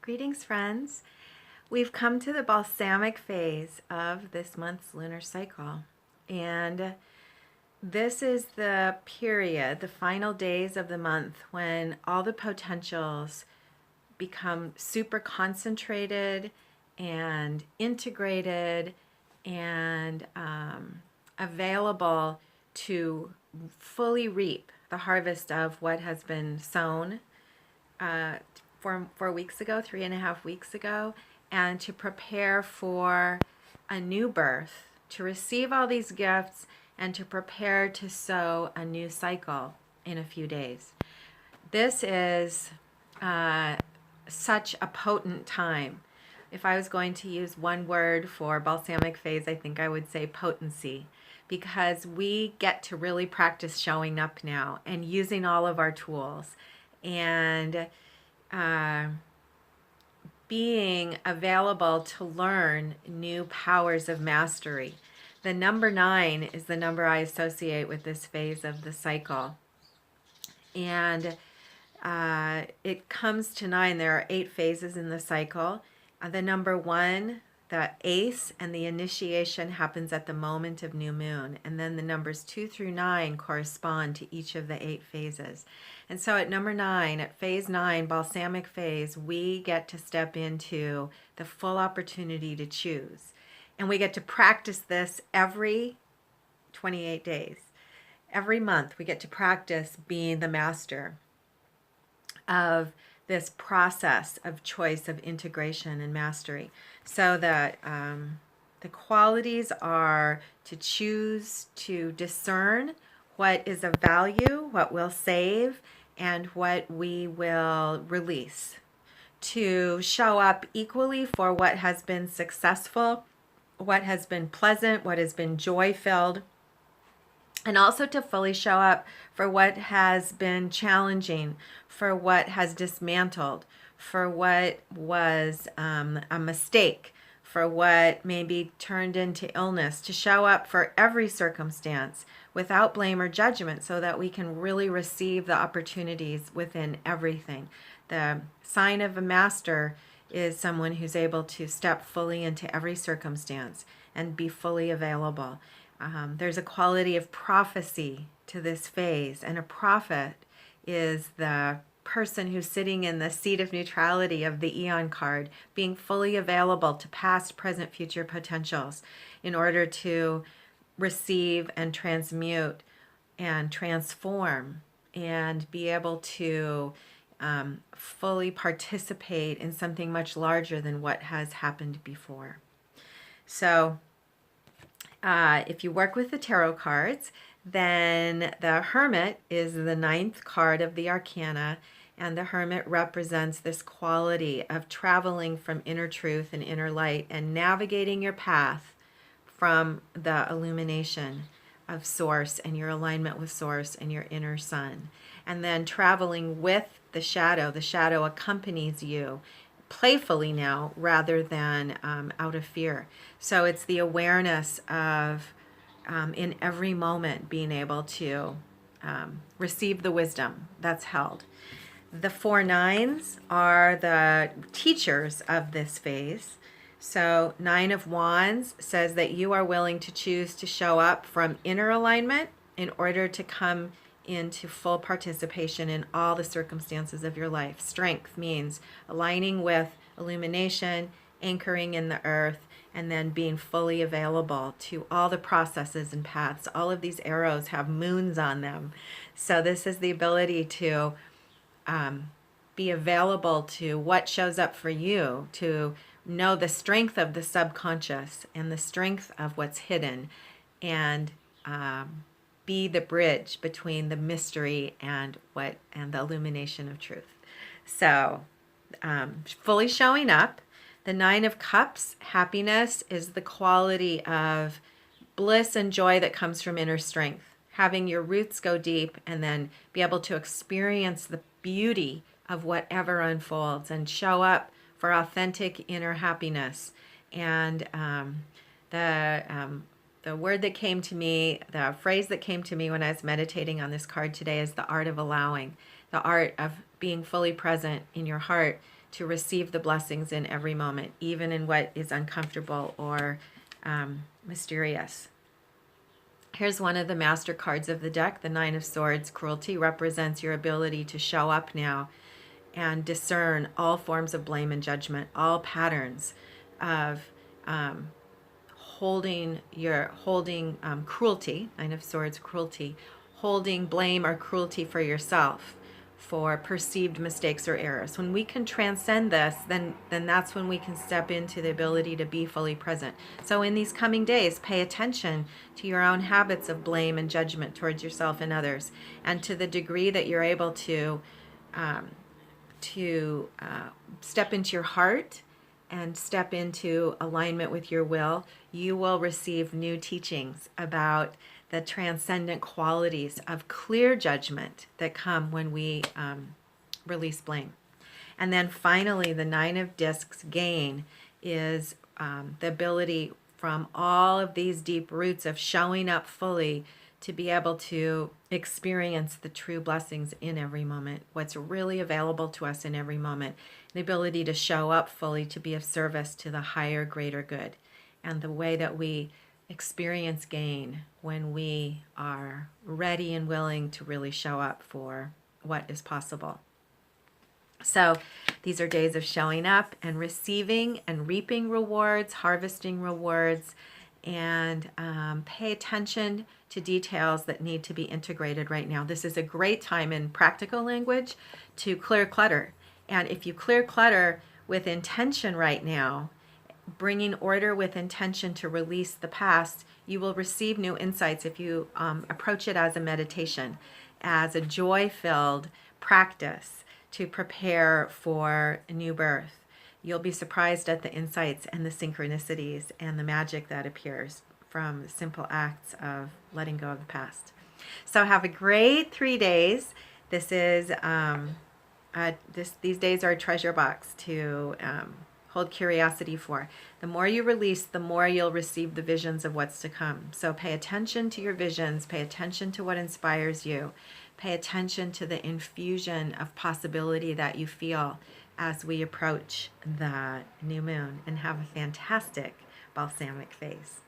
Greetings, friends. We've come to the balsamic phase of this month's lunar cycle. And this is the period, the final days of the month, when all the potentials become super concentrated and integrated and available to fully reap the harvest of what has been sown uh, 4 weeks ago, 3.5 weeks ago, and to prepare for a new birth, to receive all these gifts, and to prepare to sow a new cycle in a few days. This is such a potent time. If I was going to use one word for balsamic phase, I think I would say potency, because we get to really practice showing up now and using all of our tools and being available to learn new powers of mastery. The number 9 is the number I associate with this phase of the cycle. And it comes to 9. There are 8 phases in the cycle. The number 1, the ace and the initiation, happens at the moment of new moon. And then the numbers 2 through 9 correspond to each of the 8 phases. And so at number 9, at phase 9, balsamic phase, we get to step into the full opportunity to choose. And we get to practice this every 28 days. Every month we get to practice being the master of this process of choice, of integration and mastery. So that the qualities are to choose to discern what is of value, what will save, and what we will release. To show up equally for what has been successful, what has been pleasant, what has been joy-filled, and also to fully show up for what has been challenging, for what has dismantled, for what was a mistake, for what maybe turned into illness, to show up for every circumstance without blame or judgment so that we can really receive the opportunities within everything. The sign of a master is someone who's able to step fully into every circumstance and be fully available. There's a quality of prophecy to this phase, and a prophet is the person who's sitting in the seat of neutrality of the Eon card, being fully available to past, present, future potentials in order to receive and transmute and transform and be able to fully participate in something much larger than what has happened before. So if you work with the tarot cards, then the Hermit is the 9th card of the Arcana, and the Hermit represents this quality of traveling from inner truth and inner light and navigating your path from the illumination of Source and your alignment with Source and your inner sun. And then traveling with the shadow accompanies you playfully now rather than out of fear. So it's the awareness of in every moment being able to receive the wisdom that's held. The 4 9s are the teachers of this phase. So 9 of Wands says that you are willing to choose to show up from inner alignment in order to come into full participation in all the circumstances of your life. Strength means aligning with illumination, anchoring in the earth, and then being fully available to all the processes and paths. All of these arrows have moons on them. So this is the ability to be available to what shows up for you, to know the strength of the subconscious and the strength of what's hidden, and be the bridge between the mystery and the illumination of truth. So fully showing up. The 9 of Cups, happiness, is the quality of bliss and joy that comes from inner strength. Having your roots go deep and then be able to experience the beauty of whatever unfolds and show up for authentic inner happiness. And the word that came to me, the phrase that came to me when I was meditating on this card today is the art of allowing, the art of being fully present in your heart to receive the blessings in every moment, even in what is uncomfortable or mysterious. Here's one of the master cards of the deck. The Nine of Swords. Cruelty represents your ability to show up now and discern all forms of blame and judgment, all patterns of holding cruelty, Nine of Swords, cruelty, holding blame or cruelty for yourself for perceived mistakes or errors. When we can transcend this, then that's when we can step into the ability to be fully present. So in these coming days, pay attention to your own habits of blame and judgment towards yourself and others, and to the degree that you're able to step into your heart and step into alignment with your will, you will receive new teachings about the transcendent qualities of clear judgment that come when we release blame. And then finally, the Nine of Discs gain is the ability from all of these deep roots of showing up fully to be able to experience the true blessings in every moment, what's really available to us in every moment, the ability to show up fully to be of service to the higher, greater good, and the way that we experience gain when we are ready and willing to really show up for what is possible. So these are days of showing up and receiving and reaping rewards, harvesting rewards, and pay attention to details that need to be integrated right now. This is a great time in practical language to clear clutter. And if you clear clutter with intention right now, bringing order with intention to release the past, you will receive new insights if you approach it as a meditation, as a joy-filled practice to prepare for a new birth. You'll be surprised at the insights and the synchronicities and the magic that appears from simple acts of letting go of the past. So have a great 3 days. This is these days are a treasure box to hold curiosity for. The more you release, the more you'll receive the visions of what's to come. So pay attention to your visions, pay attention to what inspires you, pay attention to the infusion of possibility that you feel as we approach the new moon, and have a fantastic balsamic phase.